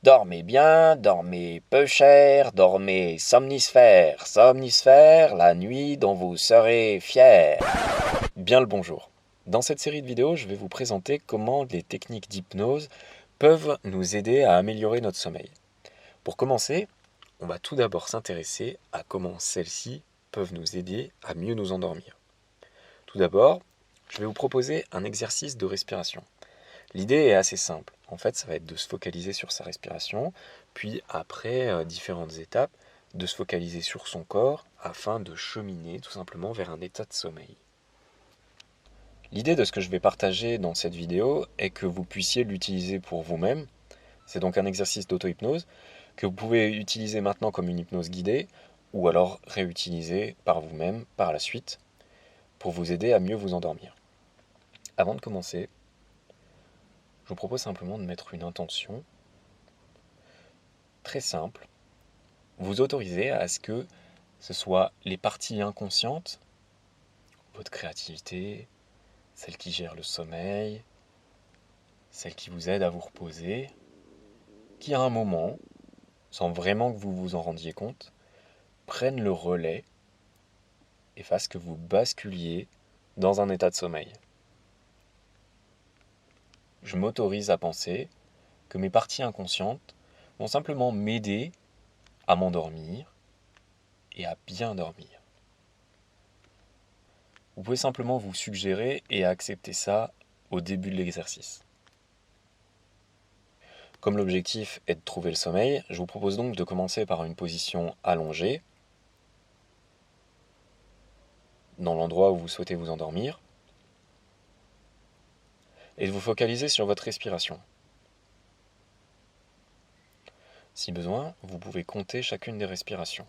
Dormez bien, dormez peu cher, dormez somnisfère, somnisfère, la nuit dont vous serez fiers. Bien le bonjour. Dans cette série de vidéos, je vais vous présenter comment les techniques d'hypnose peuvent nous aider à améliorer notre sommeil. Pour commencer, on va tout d'abord s'intéresser à comment celles-ci peuvent nous aider à mieux nous endormir. Tout d'abord, je vais vous proposer un exercice de respiration. L'idée est assez simple. En fait, ça va être de se focaliser sur sa respiration, puis après différentes étapes, de se focaliser sur son corps afin de cheminer tout simplement vers un état de sommeil. L'idée de ce que je vais partager dans cette vidéo est que vous puissiez l'utiliser pour vous-même. C'est donc un exercice d'auto-hypnose que vous pouvez utiliser maintenant comme une hypnose guidée ou alors réutiliser par vous-même par la suite pour vous aider à mieux vous endormir. Avant de commencer, je vous propose simplement de mettre une intention très simple. Vous autorisez à ce que ce soit les parties inconscientes, votre créativité, celle qui gère le sommeil, celle qui vous aide à vous reposer, qui à un moment, sans vraiment que vous vous en rendiez compte, prennent le relais et fassent que vous basculiez dans un état de sommeil. Je m'autorise à penser que mes parties inconscientes vont simplement m'aider à m'endormir et à bien dormir. Vous pouvez simplement vous suggérer et accepter ça au début de l'exercice. Comme l'objectif est de trouver le sommeil, je vous propose donc de commencer par une position allongée, dans l'endroit où vous souhaitez vous endormir, et de vous focaliser sur votre respiration. Si besoin, vous pouvez compter chacune des respirations.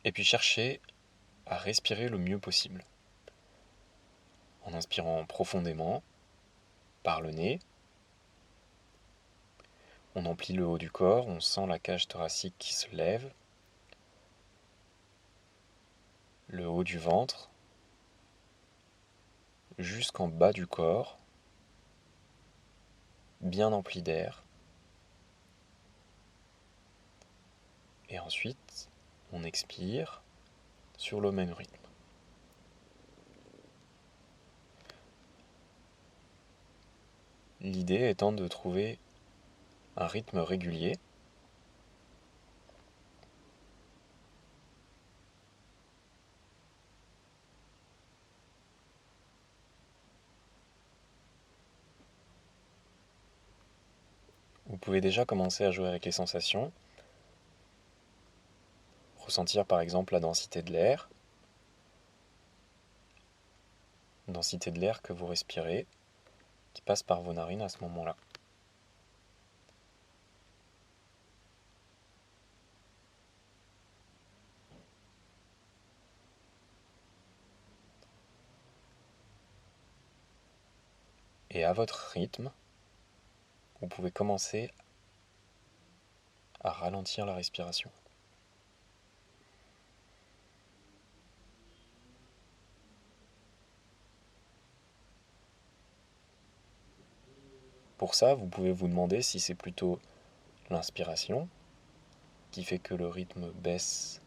Et puis cherchez à respirer le mieux possible, en inspirant profondément par le nez. On emplit le haut du corps, on sent la cage thoracique qui se lève, le haut du ventre, jusqu'en bas du corps, bien empli d'air. Et ensuite, on expire sur le même rythme. L'idée étant de trouver un rythme régulier. Vous pouvez déjà commencer à jouer avec les sensations, ressentir par exemple la densité de l'air que vous respirez, qui passe par vos narines à ce moment-là. Et à votre rythme, vous pouvez commencer à ralentir la respiration. Pour ça, vous pouvez vous demander si c'est plutôt l'inspiration qui fait que le rythme baisse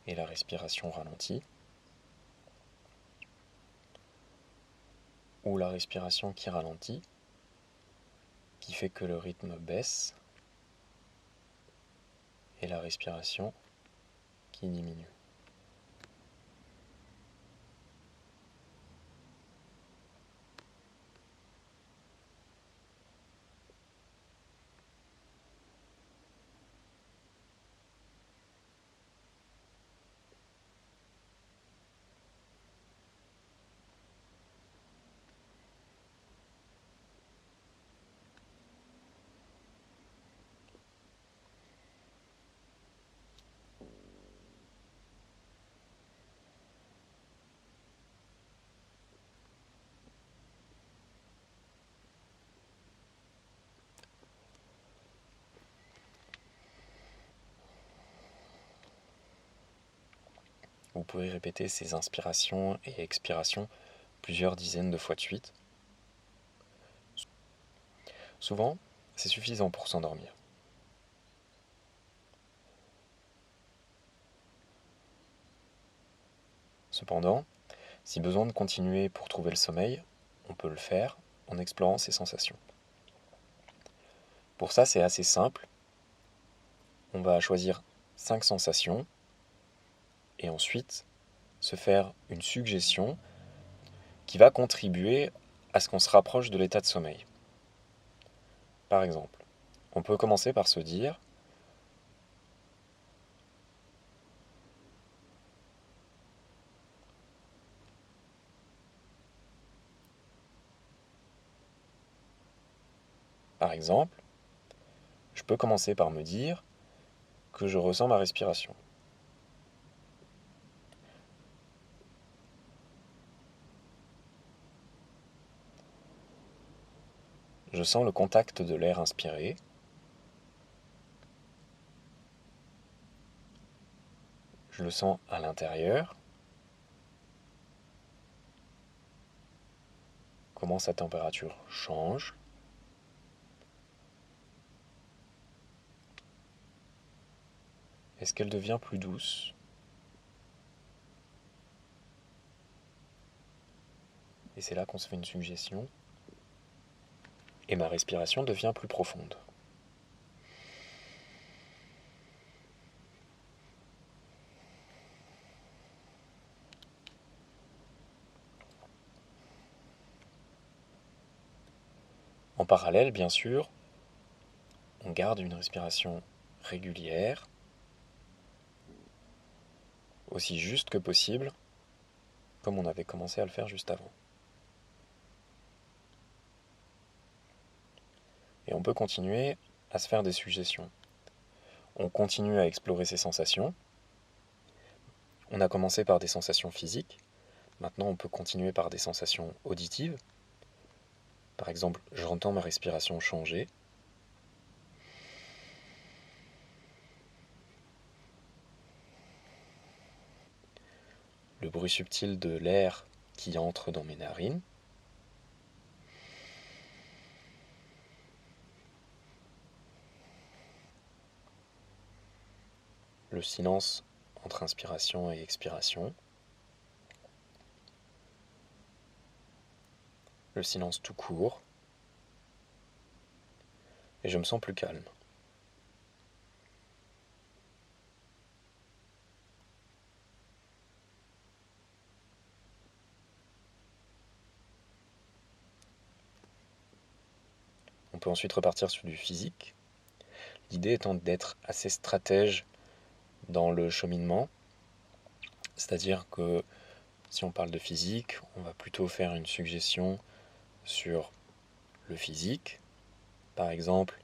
et la respiration ralentit, ou la respiration qui ralentit, qui fait que le rythme baisse et la respiration qui diminue. Vous pouvez répéter ces inspirations et expirations plusieurs dizaines de fois de suite. Souvent, c'est suffisant pour s'endormir. Cependant, si besoin de continuer pour trouver le sommeil, on peut le faire en explorant ces sensations. Pour ça, c'est assez simple. On va choisir 5 sensations et ensuite se faire une suggestion qui va contribuer à ce qu'on se rapproche de l'état de sommeil. Par exemple, on peut commencer par se dire par exemple, je peux commencer par me dire que je ressens ma respiration. Je sens le contact de l'air inspiré. Je le sens à l'intérieur. Comment sa température change. Est-ce qu'elle devient plus douce? Et c'est là qu'on se fait une suggestion. Et ma respiration devient plus profonde. En parallèle, bien sûr, on garde une respiration régulière, aussi juste que possible, comme on avait commencé à le faire juste avant. Et on peut continuer à se faire des suggestions. On continue à explorer ces sensations. On a commencé par des sensations physiques. Maintenant, on peut continuer par des sensations auditives. Par exemple, j'entends ma respiration changer. Le bruit subtil de l'air qui entre dans mes narines. Le silence entre inspiration et expiration. Le silence tout court. Et je me sens plus calme. On peut ensuite repartir sur du physique. L'idée étant d'être assez stratège dans le cheminement. C'est-à-dire que si on parle de physique, on va plutôt faire une suggestion sur le physique. Par exemple,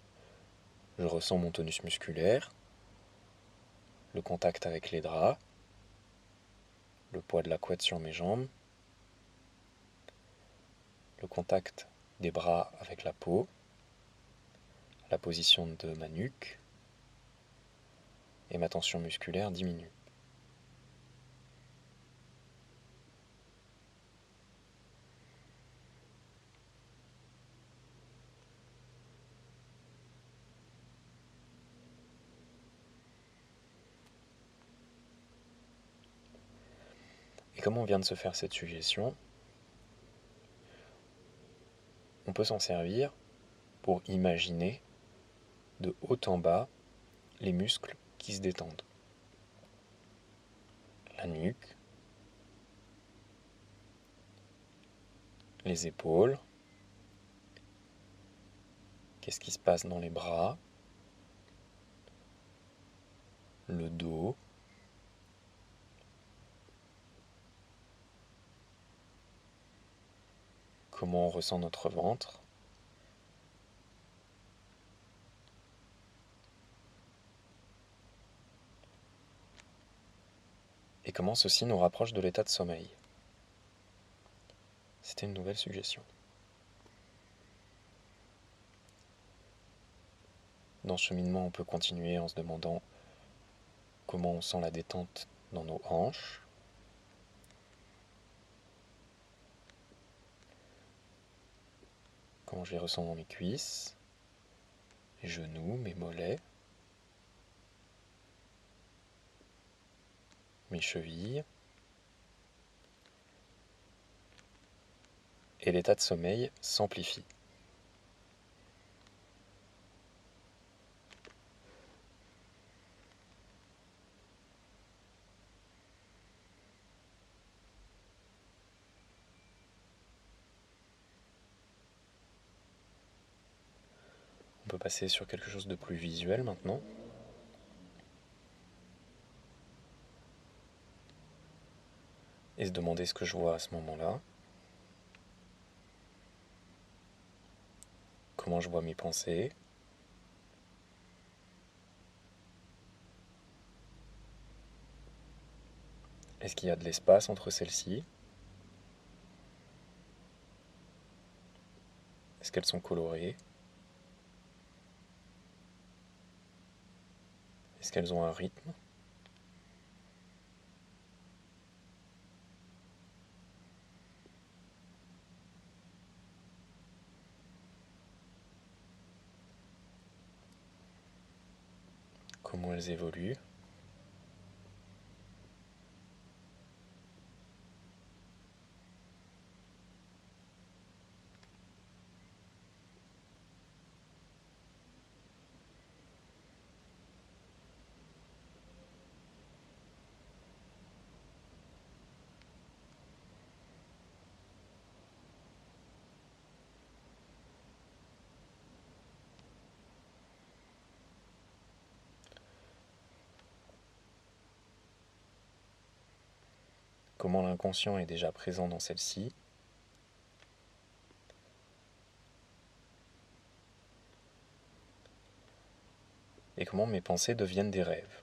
je ressens mon tonus musculaire, le contact avec les draps, le poids de la couette sur mes jambes, le contact des bras avec la peau, la position de ma nuque, et ma tension musculaire diminue. Et comme on vient de se faire cette suggestion, on peut s'en servir pour imaginer de haut en bas les muscles qui se détendent. La nuque, les épaules, qu'est-ce qui se passe dans les bras, le dos, comment on ressent notre ventre, et comment ceci nous rapproche de l'état de sommeil. C'était une nouvelle suggestion. Dans ce cheminement, on peut continuer en se demandant comment on sent la détente dans nos hanches, Comment je les ressens dans mes cuisses, mes genoux, mes mollets, mes chevilles. Et l'état de sommeil s'amplifie. On peut passer sur quelque chose de plus visuel maintenant. Et se demander ce que je vois à ce moment-là. Comment je vois mes pensées. Est-ce qu'il y a de l'espace entre celles-ci? Est-ce qu'elles sont colorées? Est-ce qu'elles ont un rythme? Comment elles évoluent? Comment l'inconscient est déjà présent dans celle-ci? Et comment mes pensées deviennent des rêves?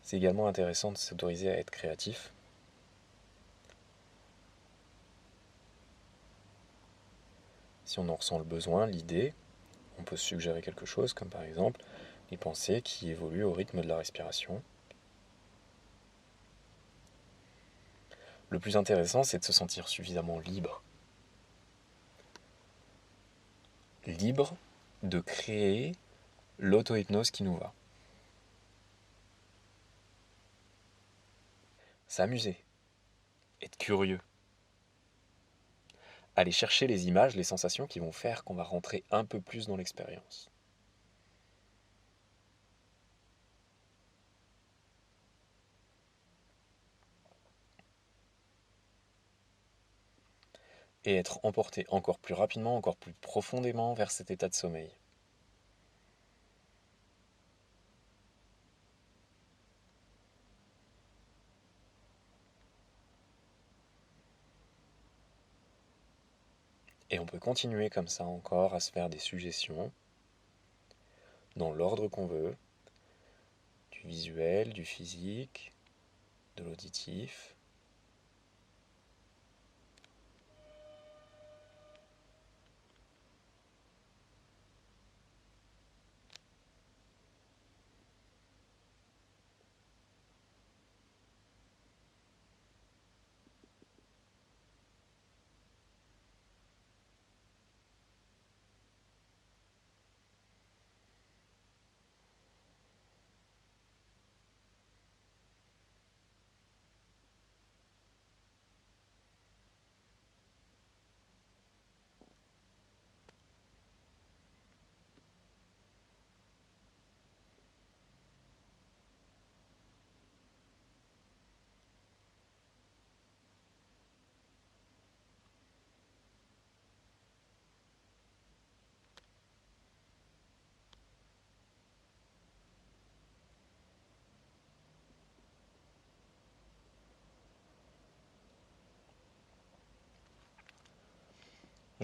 C'est également intéressant de s'autoriser à être créatif. Si on en ressent le besoin, l'idée, on peut se suggérer quelque chose, comme par exemple les pensées qui évoluent au rythme de la respiration. Le plus intéressant, c'est de se sentir suffisamment libre. Libre de créer l'auto-hypnose qui nous va. S'amuser. Être curieux. Aller chercher les images, les sensations qui vont faire qu'on va rentrer un peu plus dans l'expérience. Et être emporté encore plus rapidement, encore plus profondément vers cet état de sommeil. Et on peut continuer comme ça encore à se faire des suggestions dans l'ordre qu'on veut, du visuel, du physique, de l'auditif.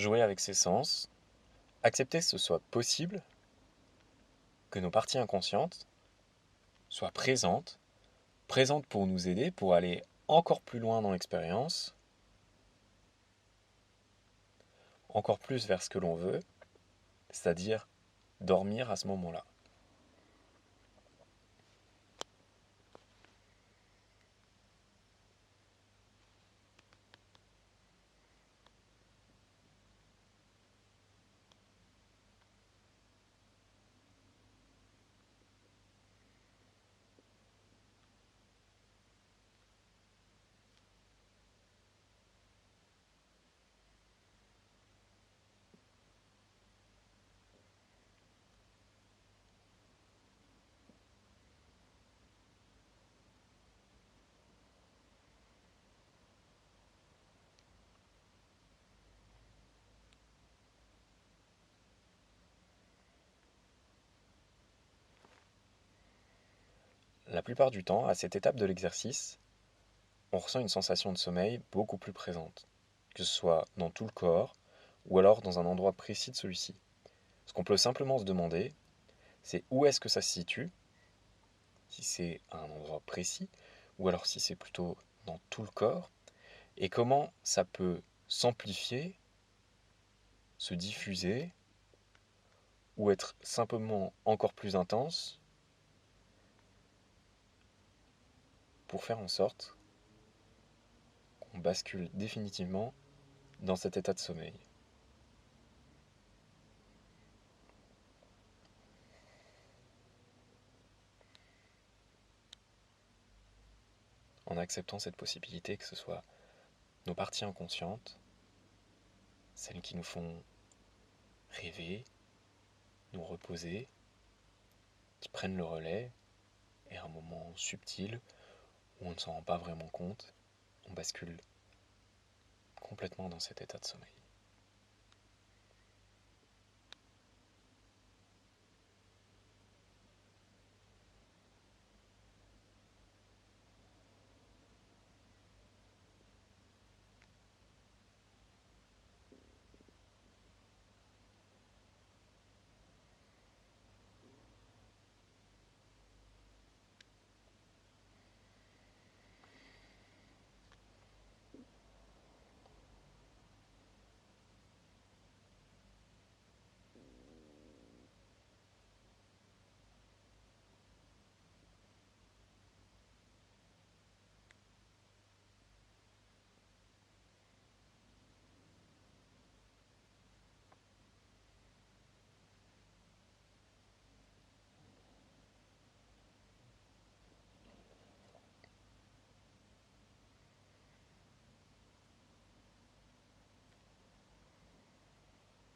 jouer avec ses sens, accepter que ce soit possible, que nos parties inconscientes soient présentes pour nous aider, pour aller encore plus loin dans l'expérience, encore plus vers ce que l'on veut, c'est-à-dire dormir à ce moment-là. La plupart du temps, à cette étape de l'exercice, on ressent une sensation de sommeil beaucoup plus présente, que ce soit dans tout le corps ou alors dans un endroit précis de celui-ci. Ce qu'on peut simplement se demander, c'est où est-ce que ça se situe, si c'est à un endroit précis, ou alors si c'est plutôt dans tout le corps, et comment ça peut s'amplifier, se diffuser, ou être simplement encore plus intense, pour faire en sorte qu'on bascule définitivement dans cet état de sommeil. En acceptant cette possibilité que ce soit nos parties inconscientes, celles qui nous font rêver, nous reposer, qui prennent le relais, et à un moment subtil où on ne s'en rend pas vraiment compte, on bascule complètement dans cet état de sommeil.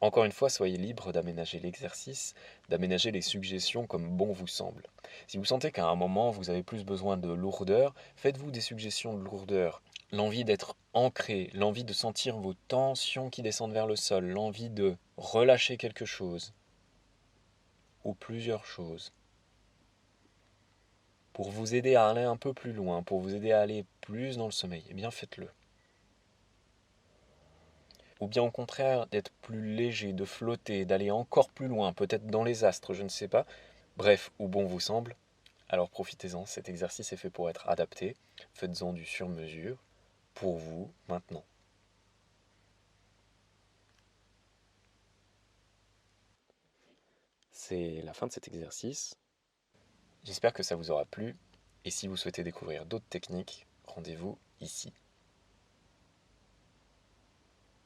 Encore une fois, soyez libre d'aménager l'exercice, d'aménager les suggestions comme bon vous semble. Si vous sentez qu'à un moment vous avez plus besoin de lourdeur, faites-vous des suggestions de lourdeur. L'envie d'être ancré, l'envie de sentir vos tensions qui descendent vers le sol, l'envie de relâcher quelque chose ou plusieurs choses. Pour vous aider à aller un peu plus loin, pour vous aider à aller plus dans le sommeil, eh bien faites-le. Ou bien au contraire d'être plus léger, de flotter, d'aller encore plus loin, peut-être dans les astres, je ne sais pas. Bref, où bon vous semble, alors profitez-en, cet exercice est fait pour être adapté, faites-en du sur-mesure, pour vous, maintenant. C'est la fin de cet exercice. J'espère que ça vous aura plu, et si vous souhaitez découvrir d'autres techniques, rendez-vous ici.